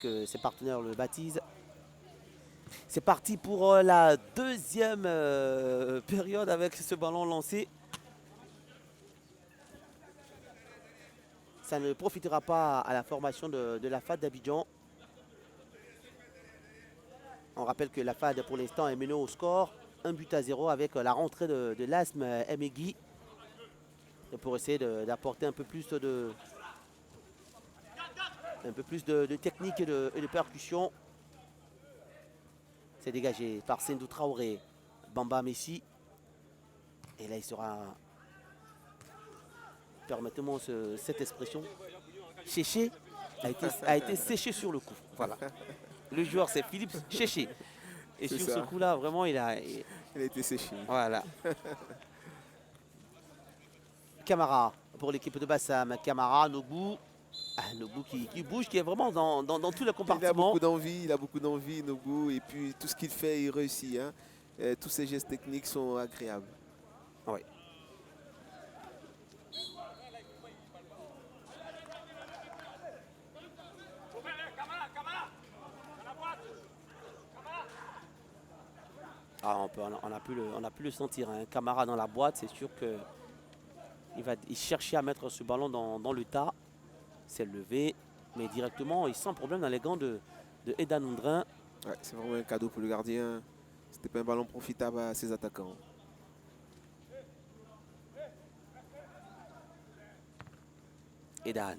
que ses partenaires le baptisent. C'est parti pour la deuxième période avec ce ballon lancé. Ça ne profitera pas à la formation de la FAD d'Abidjan. On rappelle que la FAD pour l'instant est menée au score 1-0 avec la rentrée de l'ASM Emegui pour essayer d'apporter un peu plus de technique et de percussion. C'est dégagé par Sendou Traoré, Bamba Messi. Et là il sera, permettez-moi cette expression, Chéché a été séché sur le coup. Voilà. Le joueur c'est Philippe Chéché. Et C'est sur ce ça. coup-là, vraiment, Il a été séché. Voilà. Camara pour l'équipe de Bassam. Camara, Nobu. Ah, Nobu qui bouge, qui est vraiment dans tous les Il a compartiments. beaucoup d'envie, Nobu. Et puis tout ce qu'il fait, il réussit. Hein. Tous ses gestes techniques sont agréables. Oui. Ah, on a pu le sentir. Hein. Camara dans la boîte, c'est sûr que il cherchait à mettre ce ballon dans le tas. C'est levé, mais directement, il sans problème dans les gants de Edan Ondrin. Ouais, c'est vraiment un cadeau pour le gardien. C'était pas un ballon profitable à ses attaquants. Edan.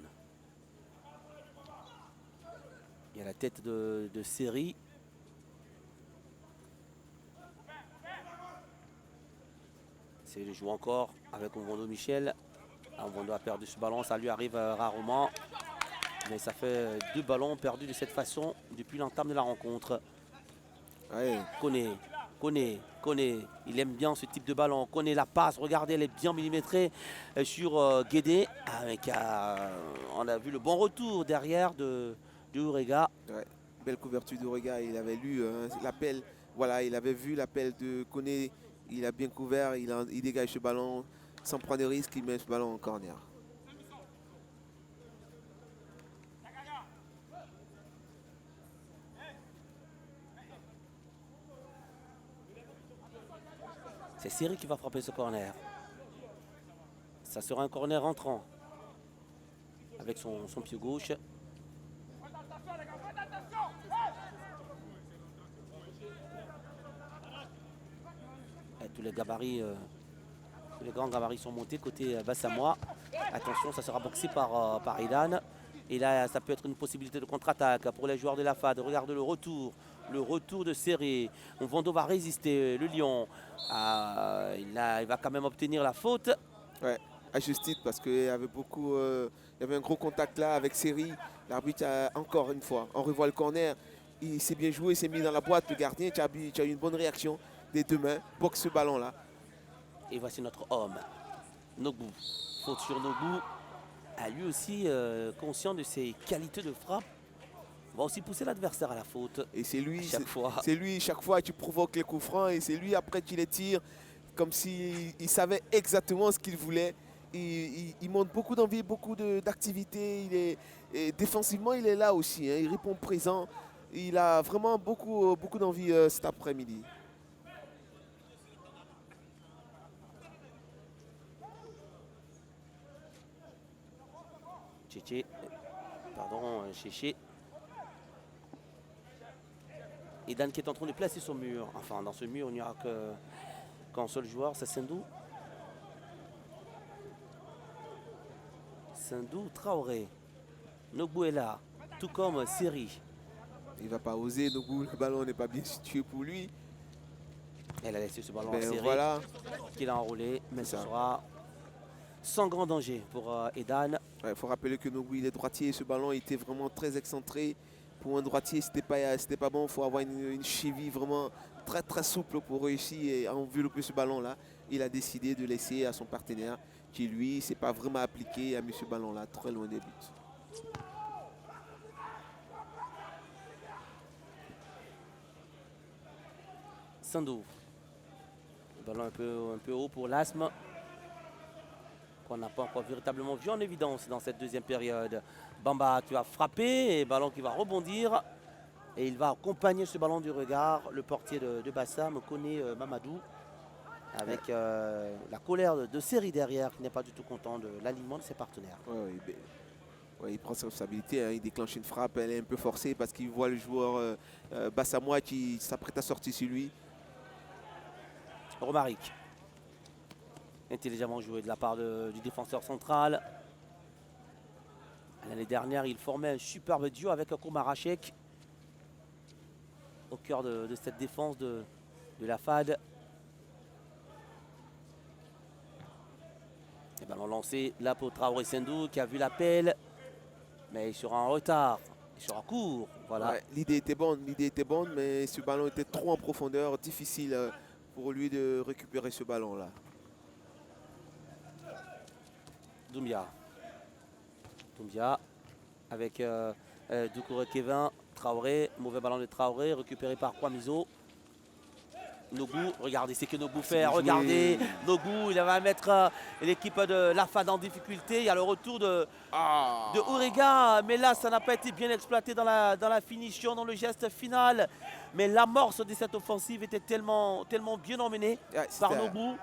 Il y a la tête de série. C'est de jouer encore avec Mvondo Michel. Mvondo a perdu ce ballon, ça lui arrive rarement. Mais ça fait 2 ballons perdus de cette façon depuis l'entame de la rencontre. Ouais. Koné, il aime bien ce type de ballon. Koné la passe, regardez, elle est bien millimétrée sur Guédé. On a vu le bon retour derrière de Urega. Ouais. Belle couverture d'Orega. Il avait lu l'appel. Voilà, il avait vu l'appel de Koné. Il a bien couvert. Il dégage ce ballon sans prendre de risque. Il met ce ballon en corner. C'est Seri qui va frapper ce corner. Ça sera un corner entrant. Avec son pied gauche. Et tous les gabarits, tous les grands gabarits sont montés côté Bassamois. Attention, ça sera boxé par Idan. Et là, ça peut être une possibilité de contre-attaque pour les joueurs de la FAD. Regarde le retour de Serré. Mvondo va résister, le Lion. Il va quand même obtenir la faute. Ouais, à juste titre parce qu'il y avait il y avait un gros contact là avec Seri. L'arbitre a encore une fois, on revoit le corner. Il s'est bien joué, il s'est mis dans la boîte. Le gardien, tu as eu une bonne réaction des deux mains. Boxe ce ballon là. Et voici notre homme, Nobu. Faute sur Nobu. Lui aussi conscient de ses qualités de frappe. Va aussi pousser l'adversaire à la faute. Et c'est lui, chaque fois. c'est lui, chaque fois tu provoques les coups francs et c'est lui après qui les tire comme s'il savait exactement ce qu'il voulait. Il montre beaucoup d'envie, beaucoup d'activité. Défensivement, il est là aussi. Hein, il répond présent. Il a vraiment beaucoup d'envie cet après-midi. Chéché. Et Dan qui est en train de placer son mur. Enfin, dans ce mur, il n'y aura qu'un seul joueur, c'est Sendou. Sendou Traoré. Nobu est là, tout comme Seri. Il ne va pas oser, Nobu, le ballon n'est pas bien situé pour lui. Elle a laissé ce ballon à Seri, voilà. qu'il a enroulé, mais ce sera sans grand danger pour Edan. Il faut rappeler que Nobu, il est droitier, ce ballon était vraiment très excentré. Pour un droitier, c'était pas bon. Il faut avoir une cheville vraiment très souple pour réussir et envelopper ce ballon-là. Il a décidé de laisser à son partenaire qui, lui, ne s'est pas vraiment appliqué à mis ce ballon-là, très loin des buts. Sendou. Le ballon un peu haut pour l'asthme. Qu'on n'a pas encore véritablement vu en évidence dans cette deuxième période. Bamba qui va frapper et ballon qui va rebondir. Et il va accompagner ce ballon du regard, le portier de Bassam, Koné Mamadou, avec la colère de Seri derrière, qui n'est pas du tout content de l'alignement de ses partenaires. Ouais, il prend ses responsabilités, hein, il déclenche une frappe, elle est un peu forcée parce qu'il voit le joueur Bassamois qui s'apprête à sortir sur lui. Romaric, intelligemment joué de la part du défenseur central. L'année dernière, il formait un superbe duo avec Komarachek au cœur de cette défense de la FAD. Et ballon lancé là pour Traoré Sendou qui a vu l'appel, mais il sera en retard, il sera court. Voilà. Ouais, l'idée était bonne, mais ce ballon était trop en profondeur, difficile pour lui de récupérer ce ballon-là. Doumbia avec Doucouré Kevin, Traoré, mauvais ballon de Traoré, récupéré par Kwamizo. Nogou, regardez ce que Nogou fait, regardez Nogou, il va mettre l'équipe de la FAD en difficulté. Il y a le retour de Ourega, mais là ça n'a pas été bien exploité dans la finition, dans le geste final. Mais l'amorce de cette offensive était tellement bien emmenée par Nogou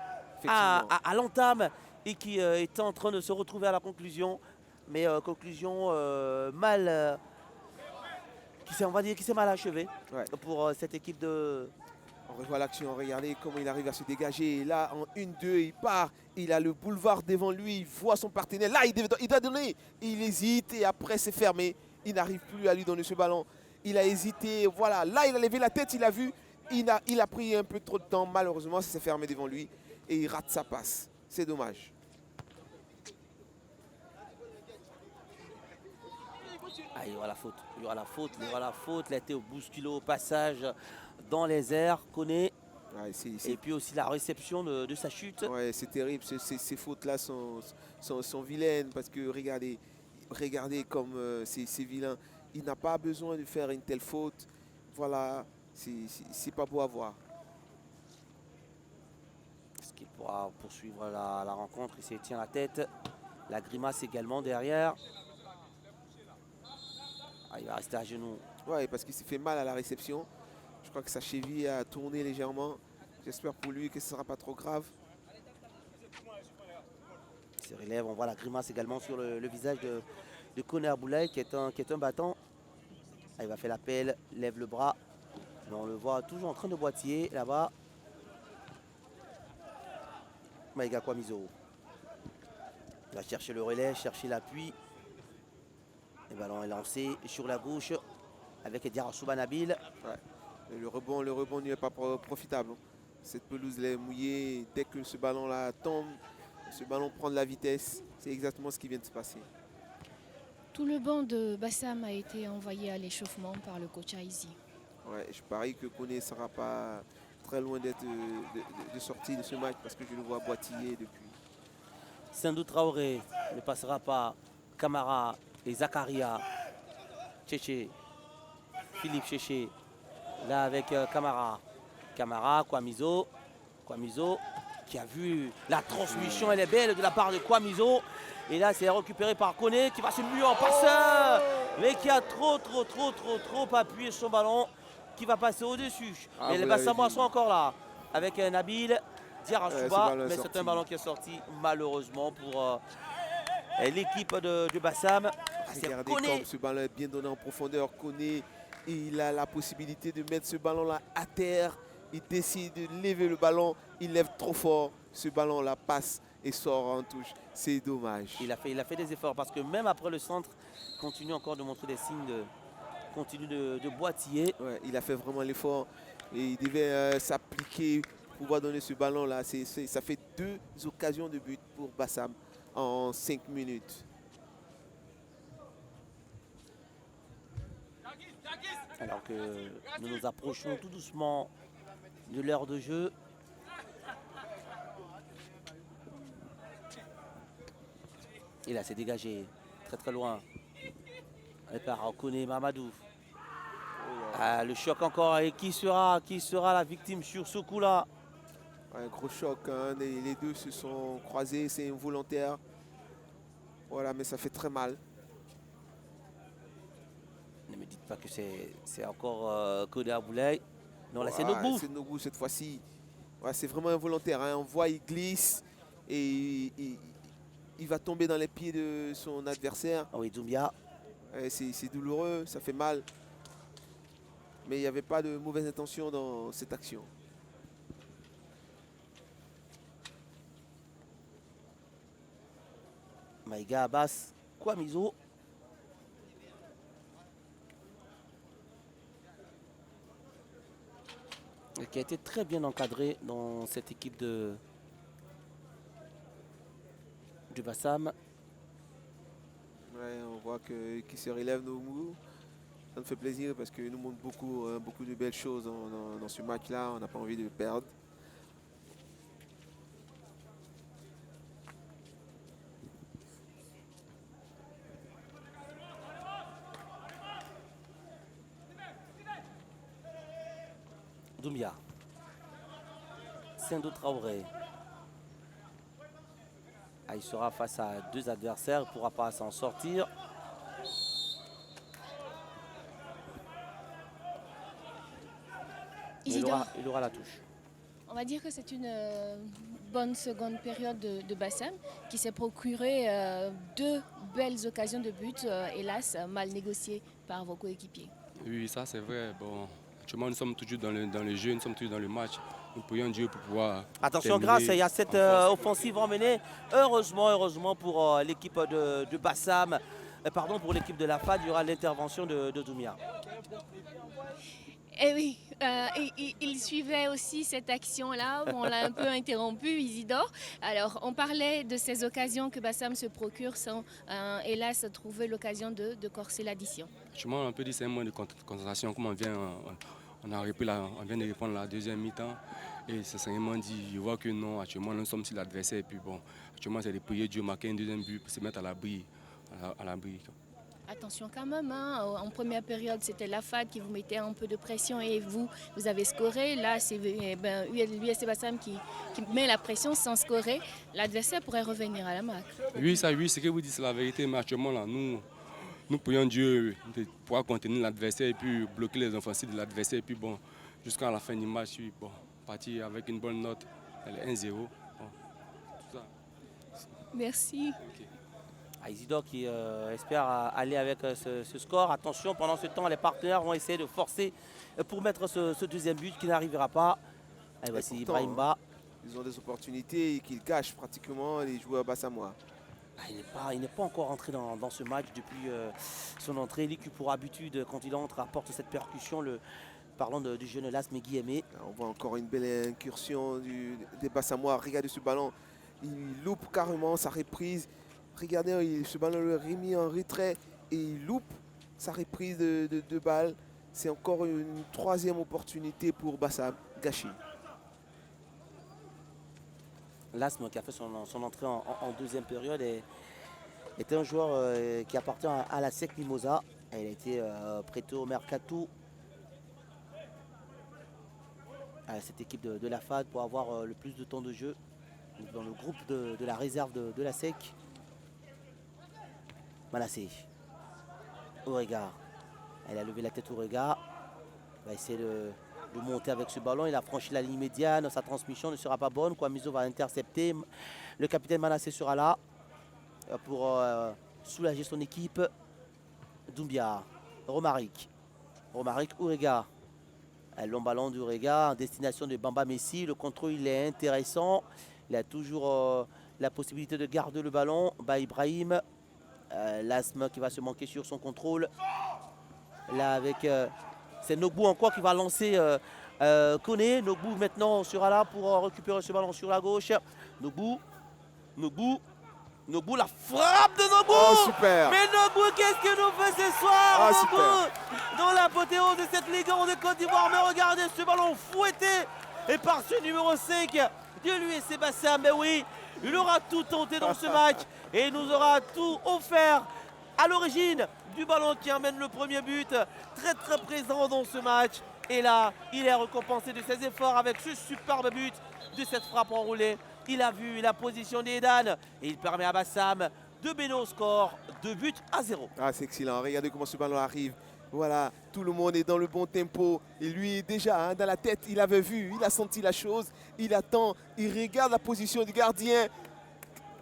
à l'entame et qui était en train de se retrouver à la conclusion. Mais conclusion mal, on va dire qui s'est mal achevée pour cette équipe de... On revoit l'action, regardez comment il arrive à se dégager. Et là, en 1-2, il part. Il a le boulevard devant lui. Il voit son partenaire. Là, il doit donner. Il hésite et après, c'est fermé. Il n'arrive plus à lui donner ce ballon. Il a hésité. Voilà. Là, il a levé la tête. Il a vu. Il a pris un peu trop de temps. Malheureusement, ça s'est fermé devant lui. Et il rate sa passe. C'est dommage. Ah, il y aura la faute. Il a été bousculé au passage dans les airs, Koné. Ouais, et puis aussi la réception de sa chute. Ouais, c'est terrible. Ces fautes-là sont vilaines parce que regardez comme c'est vilain. Il n'a pas besoin de faire une telle faute. Voilà, c'est pas beau à voir. Est-ce qu'il pourra poursuivre la rencontre? Il se tient la tête. La grimace également derrière. Ah, il va rester à genoux. Ouais, parce qu'il s'est fait mal à la réception. Je crois que sa cheville a tourné légèrement. J'espère pour lui que ce ne sera pas trop grave. Il se relève. On voit la grimace également sur le visage de Koné Aboulaye qui est un battant. Ah, il va faire l'appel, lève le bras. Mais on le voit toujours en train de boitiller là-bas. Maïga Kwamizo. Il va chercher le relais, chercher l'appui. Le ballon est lancé sur la gauche avec Diarra Nabil. Ouais. Le rebond n'est pas profitable. Cette pelouse est mouillée. Dès que ce ballon-là tombe, ce ballon prend de la vitesse. C'est exactement ce qui vient de se passer. Tout le banc de Bassam a été envoyé à l'échauffement par le coach Aizi. Ouais, je parie que Koné ne sera pas très loin d'être de sortir de ce match parce que je le vois boitiller depuis. Sendou Traoré ne passera pas. Camara et Zakaria. Tchéché. Philippe Tchéché. Là avec Camara. Camara, Kwamizo qui a vu la transmission, elle est belle de la part de Kwamizo. Et là c'est récupéré par Koné qui va se muer en passeur. Mais qui a trop appuyé son ballon. Qui va passer au-dessus. Mais les Bassamois sont encore là. Avec Nabil, Diarra Chouba. Mais c'est un ballon qui est sorti malheureusement pour l'équipe de Bassam. Regardez comme ce ballon est bien donné en profondeur. Koné, il a la possibilité de mettre ce ballon-là à terre. Il décide de lever le ballon. Il lève trop fort. Ce ballon-là passe et sort en touche. C'est dommage. Il a fait des efforts parce que même après le centre, il continue encore de montrer des signes de boitiller. Ouais, il a fait vraiment l'effort. Et il devait s'appliquer pour pouvoir donner ce ballon-là. Ça fait 2 occasions de but pour Bassam en 5 minutes. Alors que nous nous approchons tout doucement de l'heure de jeu. Et là, c'est dégagé très loin. Par Koné Mamadou. Ah, le choc encore. Et qui sera la victime sur ce coup-là? Un gros choc. Hein. Les deux se sont croisés. C'est involontaire. Voilà, mais ça fait très mal. Ne me dites pas que c'est encore Kodé Aboulaye. Non, là, c'est Ah, Nogbou. c'est Nogbou cette fois-ci. Ouais, c'est vraiment involontaire. Hein. On voit, il glisse et il va tomber dans les pieds de son adversaire. Ah oui, Doumbia. C'est douloureux, ça fait mal. Mais il n'y avait pas de mauvaise intention dans cette action. Maïga Abbas, Kwamizo. Et qui a été très bien encadré dans cette équipe du Bassam. Ouais, on voit qu'il se relève Nogbou. Ça nous fait plaisir parce qu'il nous montre beaucoup de belles choses dans ce match-là. On n'a pas envie de le perdre. Doumbia. Sindou Traoré. Ah, il sera face à deux adversaires, il ne pourra pas s'en sortir. Il aura la touche. On va dire que c'est une bonne seconde période de Bassam qui s'est procuré deux belles occasions de but, hélas mal négociées par vos coéquipiers. Oui, ça c'est vrai. Bon, actuellement nous sommes toujours dans le jeu, nous sommes toujours dans le match. Nous prions Dieu pour pouvoir... Attention, grâce, il y a cette offensive emmenée. Heureusement pour l'équipe de Bassam, pardon, pour l'équipe de la FAD, il y aura l'intervention de Doumbia. Eh oui, il suivait aussi cette action-là. On l'a un peu interrompu, Isidore. Alors, on parlait de ces occasions que Bassam se procure sans, hélas, trouver l'occasion de corser l'addition. Actuellement, on peut dire que c'est un moins de concentration. Comme on vient de répondre à la deuxième mi-temps. Et c'est simplement dit, je vois que non, actuellement, nous sommes sur l'adversaire. Et puis bon, actuellement, c'est de prier Dieu, marquer un deuxième but pour se mettre à l'abri. Attention quand même, hein. En première période, c'était la FAD qui vous mettait un peu de pression et vous avez scoré. Là, c'est l'USC Bassam qui met la pression sans scorer. L'adversaire pourrait revenir à la marque. Oui, ce que vous dites, c'est la vérité. Mais actuellement, là, nous prions Dieu de pouvoir contenir l'adversaire et puis bloquer les offensives de l'adversaire. Et puis bon, jusqu'à la fin du match, bon, partir avec une bonne note, elle est 1-0. Bon, tout ça. Merci. Okay. Isidore qui espère aller avec ce score. Attention, pendant ce temps, les partenaires vont essayer de forcer pour mettre ce deuxième but qui n'arrivera pas. Et voici Ibrahim Ba. Ils ont des opportunités qu'ils cachent pratiquement les joueurs bassamois. Il n'est pas encore entré dans ce match depuis son entrée. Lui qui pour habitude, quand il entre, apporte cette percussion. Parlons du jeune Las Megui-Aimé. On voit encore une belle incursion des Bassamois. Regardez ce ballon. Il loupe carrément sa reprise. Regardez, ce ballon le remis en retrait et il loupe sa reprise de deux balles. C'est encore une troisième opportunité pour Bassam gâchée. Lasme qui a fait son entrée en deuxième période est un joueur qui appartient à la SEC Mimosa. Il a été prêté au Mercato à cette équipe de la FAD pour avoir le plus de temps de jeu dans le groupe de la réserve de la SEC. Manassé, Ourega, elle a levé la tête Ourega, va essayer de monter avec ce ballon, il a franchi la ligne médiane, sa transmission ne sera pas bonne, Kwamizo va intercepter, le capitaine Manassé sera là pour soulager son équipe. Doumbia, Romaric, Ourega, un long ballon d'Ourega en destination de Bamba Messi, le contrôle il est intéressant, il a toujours la possibilité de garder le ballon, Ibrahim. Lasme qui va se manquer sur son contrôle. Là avec c'est Nogbou encore qui va lancer Koné. Nogbou maintenant sera là pour récupérer ce ballon sur la gauche. Nogbou, la frappe de Nogbou. Oh super. Mais Nogbou, qu'est-ce que nous fait ce soir, Nogbou, dans l'apothéose de cette Ligue 1 de Côte d'Ivoire. Mais regardez ce ballon fouetté et par ce numéro 5 de l'USC Bassam. Mais oui, il aura tout tenté dans ce match et il nous aura tout offert à l'origine du ballon qui amène le premier but. Très présent dans ce match. Et là, il est récompensé de ses efforts avec ce superbe but de cette frappe enroulée. Il a vu la position d'Edan et il permet à Bassam de mener au score 2-0. Ah, c'est excellent. Regardez comment ce ballon arrive Voilà, tout le monde est dans le bon tempo. Et lui, déjà, hein, dans la tête, il avait vu, il a senti la chose. Il attend, il regarde la position du gardien.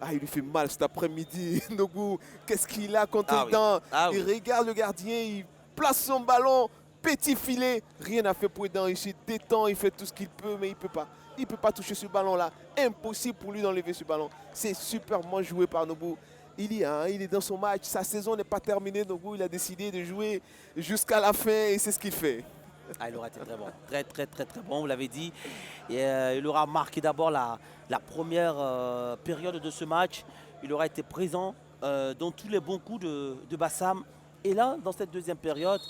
Ah, il lui fait mal cet après-midi. Nogu, qu'est-ce qu'il a contre Ah les oui. dents? Ah Il oui. regarde le gardien, il place son ballon, petit filet. Rien n'a fait pour les dents. Il se détend, il fait tout ce qu'il peut, mais il ne peut pas. Il ne peut pas toucher ce ballon-là. Impossible pour lui d'enlever ce ballon. C'est superbement joué par Nogu. Il est dans son match. Sa saison n'est pas terminée. Nogu, il a décidé de jouer jusqu'à la fin et c'est ce qu'il fait. Ah, il aura été très bon. Très, très, très, très bon, vous l'avez dit. Et, il aura marqué d'abord la première période de ce match. Il aura été présent dans tous les bons coups de Bassam. Et là, dans cette deuxième période,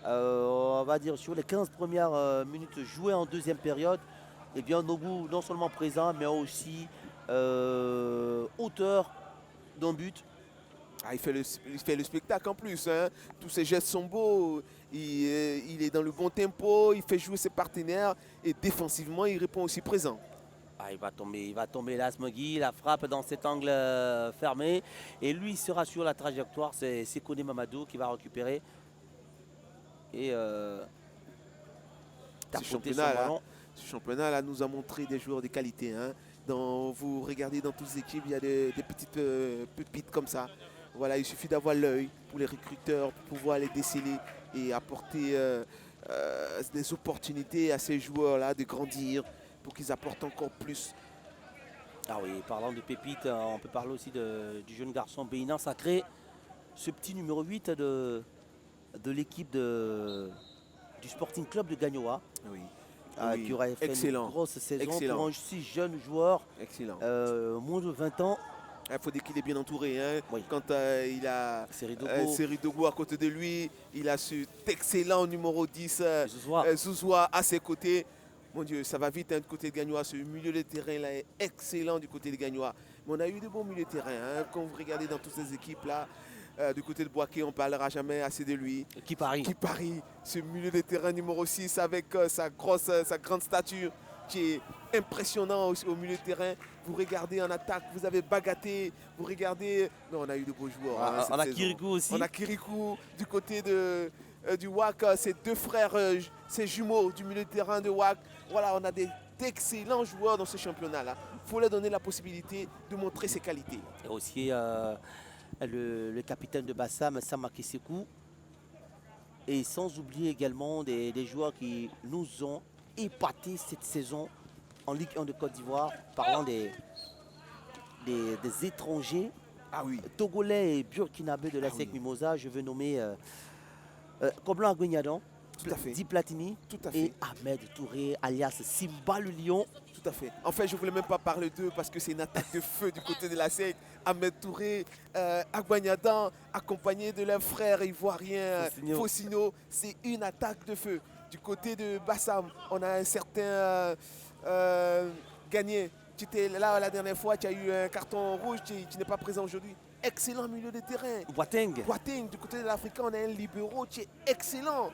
on va dire sur les 15 premières minutes jouées en deuxième période, eh bien, Nogu non seulement présent, mais aussi auteur d'un but. Ah, il fait le spectacle en plus. Hein. Tous ses gestes sont beaux. Il est dans le bon tempo. Il fait jouer ses partenaires. Et défensivement, il répond aussi présent. Ah, il va tomber là, Smoggy, la frappe dans cet angle fermé. Et lui, il sera sur la trajectoire. C'est Kone Mamadou qui va récupérer. Et tapoter son ballon. Ce championnat-là nous a montré des joueurs de qualité. Hein. Vous regardez dans toutes les équipes, il y a des petites pépites comme ça. Voilà, il suffit d'avoir l'œil pour les recruteurs, pour pouvoir les déceler et apporter des opportunités à ces joueurs-là de grandir pour qu'ils apportent encore plus. Ah oui, parlant de pépites, on peut parler aussi du jeune garçon Bénin Sacré, ce petit numéro 8 de l'équipe du Sporting Club de Gagnoa, Oui. qui aurait fait Excellent. une grosse saison Excellent. pour un si jeune joueur, Excellent. moins de 20 ans. Il faut dire qu'il est bien entouré. Hein. Oui. Quand il a Seridogo, Seridogo à côté de lui, il a cet excellent numéro 10, Zouzoua. Zouzoua à ses côtés. Mon Dieu, ça va vite hein, du côté de Gagnoa. Ce milieu de terrain là est excellent du côté de Gagnoa. Mais on a eu de bons milieux de terrain. Hein. Quand vous regardez dans toutes ces équipes là, du côté de Boaké, on ne parlera jamais assez de lui. Qui parie. Qui parie, ce milieu de terrain numéro 6 avec sa grande stature qui est impressionnant au milieu de terrain. Vous regardez en attaque, vous avez Bagaté, vous regardez... Non, on a eu de beaux joueurs. Hein, On a cette saison. Kirikou aussi. On a Kirikou du côté du WAC, ses deux frères, ses jumeaux du milieu de terrain de WAC. Voilà, on a d'excellents joueurs dans ce championnat-là. Il faut leur donner la possibilité de montrer ses qualités. Et aussi le capitaine de Bassam, Samaki Sekou. Et sans oublier également des joueurs qui nous ont épaté cette saison en Ligue 1 de Côte d'Ivoire, parlant des étrangers Ah oui, togolais et burkinabés de la SEC oui. Mimosa. Je veux nommer Koblan Aguignadan, tout à fait. Di Platini Tout à et fait. Ahmed Touré, alias Simba le Lion. Tout à fait. En fait, je ne voulais même pas parler d'eux parce que c'est une attaque de feu du côté de la SEC. Ahmed Touré, Aguignadan, accompagné de leur frère ivoirien Fossigno. C'est une attaque de feu. Du côté de Bassam, on a un certain Gagné. Tu étais là la dernière fois, tu as eu un carton rouge, tu n'es pas présent aujourd'hui. Excellent milieu de terrain. Boateng. Boateng, du côté de l'Africain, on a un libéraux, tu es excellent.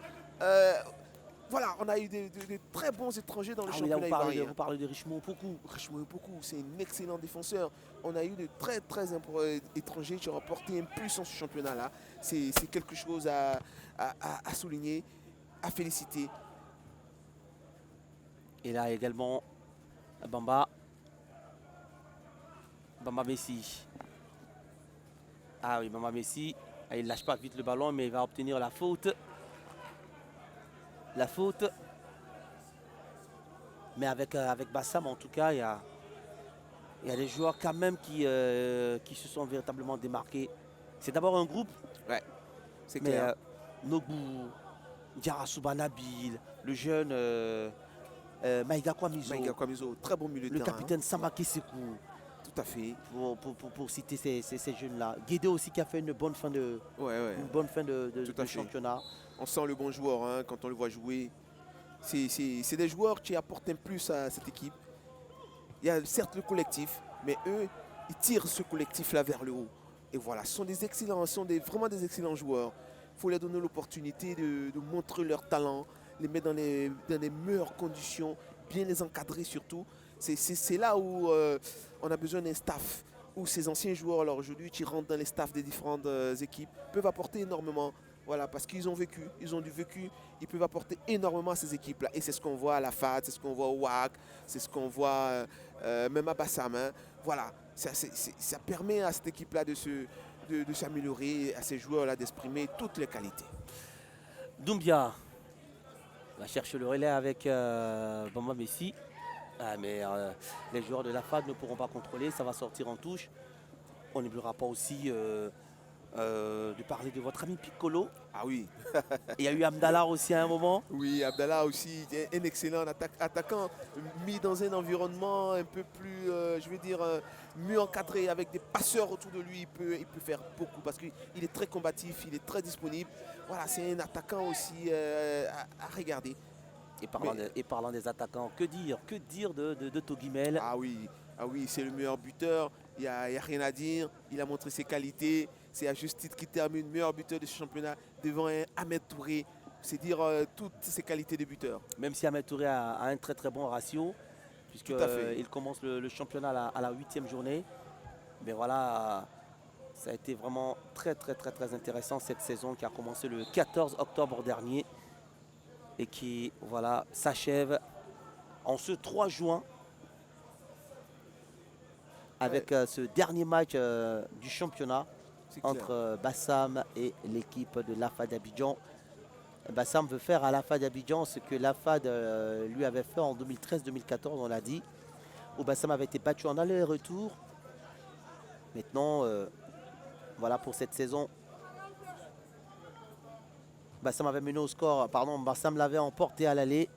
Voilà, on a eu de très bons étrangers dans le Ah oui, là, championnat ivoirien. vous parlez de Richemont beaucoup. Richemont beaucoup, c'est un excellent défenseur. On a eu de très étrangers qui ont apporté un plus dans ce championnat-là. C'est quelque chose à souligner, à féliciter. Et là également Bamba Messi. Ah oui, Bamba Messi. Il ne lâche pas vite le ballon, mais il va obtenir la faute. La faute. Mais avec Bassam, en tout cas, il y a des joueurs quand même qui se sont véritablement démarqués. C'est d'abord un groupe. Ouais, c'est Mais clair. Nogu, Diarra Nabil, le jeune Maïga Kwamizo, Maïga Kwamizo, très bon milieu de le terrain. capitaine Samaki Sekou, Tout à fait. pour citer ces jeunes-là. Guédé aussi qui a fait une bonne fin de, Ouais. une bonne fin de Tout à fait. championnat. On sent le bon joueur hein, quand on le voit jouer. C'est des joueurs qui apportent un plus à cette équipe. Il y a certes le collectif, mais eux, ils tirent ce collectif-là vers le haut. Et voilà, ce sont des excellents, vraiment des excellents joueurs. Il faut leur donner l'opportunité de montrer leur talent, les mettre dans les meilleures conditions, bien les encadrer surtout. C'est là où on a besoin d'un staff, où ces anciens joueurs, alors aujourd'hui, qui rentrent dans les staffs des différentes équipes, peuvent apporter énormément Voilà, parce qu'ils ont vécu, ils ont du vécu, ils peuvent apporter énormément à ces équipes-là. Et c'est ce qu'on voit à la FAD, c'est ce qu'on voit au WAC, c'est ce qu'on voit même à Bassam. Hein. Voilà, ça permet à cette équipe-là de s'améliorer, à ces joueurs-là d'exprimer toutes les qualités. Doumbia va chercher le relais avec Bamba Messi. Mais les joueurs de la FAD ne pourront pas contrôler, ça va sortir en touche. On n'oubliera pas aussi de parler de votre ami Piccolo. Ah oui. Il y a eu Abdallah aussi à un moment. Oui, Abdallah aussi, un excellent attaquant, mis dans un environnement un peu plus, je veux dire, mieux encadré, avec des passeurs autour de lui. Il peut faire beaucoup parce qu'il est très combatif, il est très disponible. Voilà, c'est un attaquant aussi à regarder. Et parlant des attaquants, que dire de Togimel? Ah oui, c'est le meilleur buteur, il n'y a rien à dire, il a montré ses qualités, c'est à juste titre qu'il termine meilleur buteur de ce championnat devant un Ahmed Touré, c'est dire toutes ses qualités de buteur. Même si Ahmed Touré a un très très bon ratio, puisqu'il commence le championnat à la 8e journée. Mais voilà, ça a été vraiment très très très très intéressant cette saison qui a commencé le 14 octobre dernier. Et qui voilà, s'achève en ce 3 juin avec ce dernier match du championnat entre Bassam et l'équipe de l'AFA d'Abidjan. Bassam veut faire à l'AFA d'Abidjan ce que l'AFA lui avait fait en 2013-2014, on l'a dit, où Bassam avait été battu en aller-retour. Maintenant, voilà pour cette saison. Bassam avait mené au score, Bassam l'avait emporté à l'aller.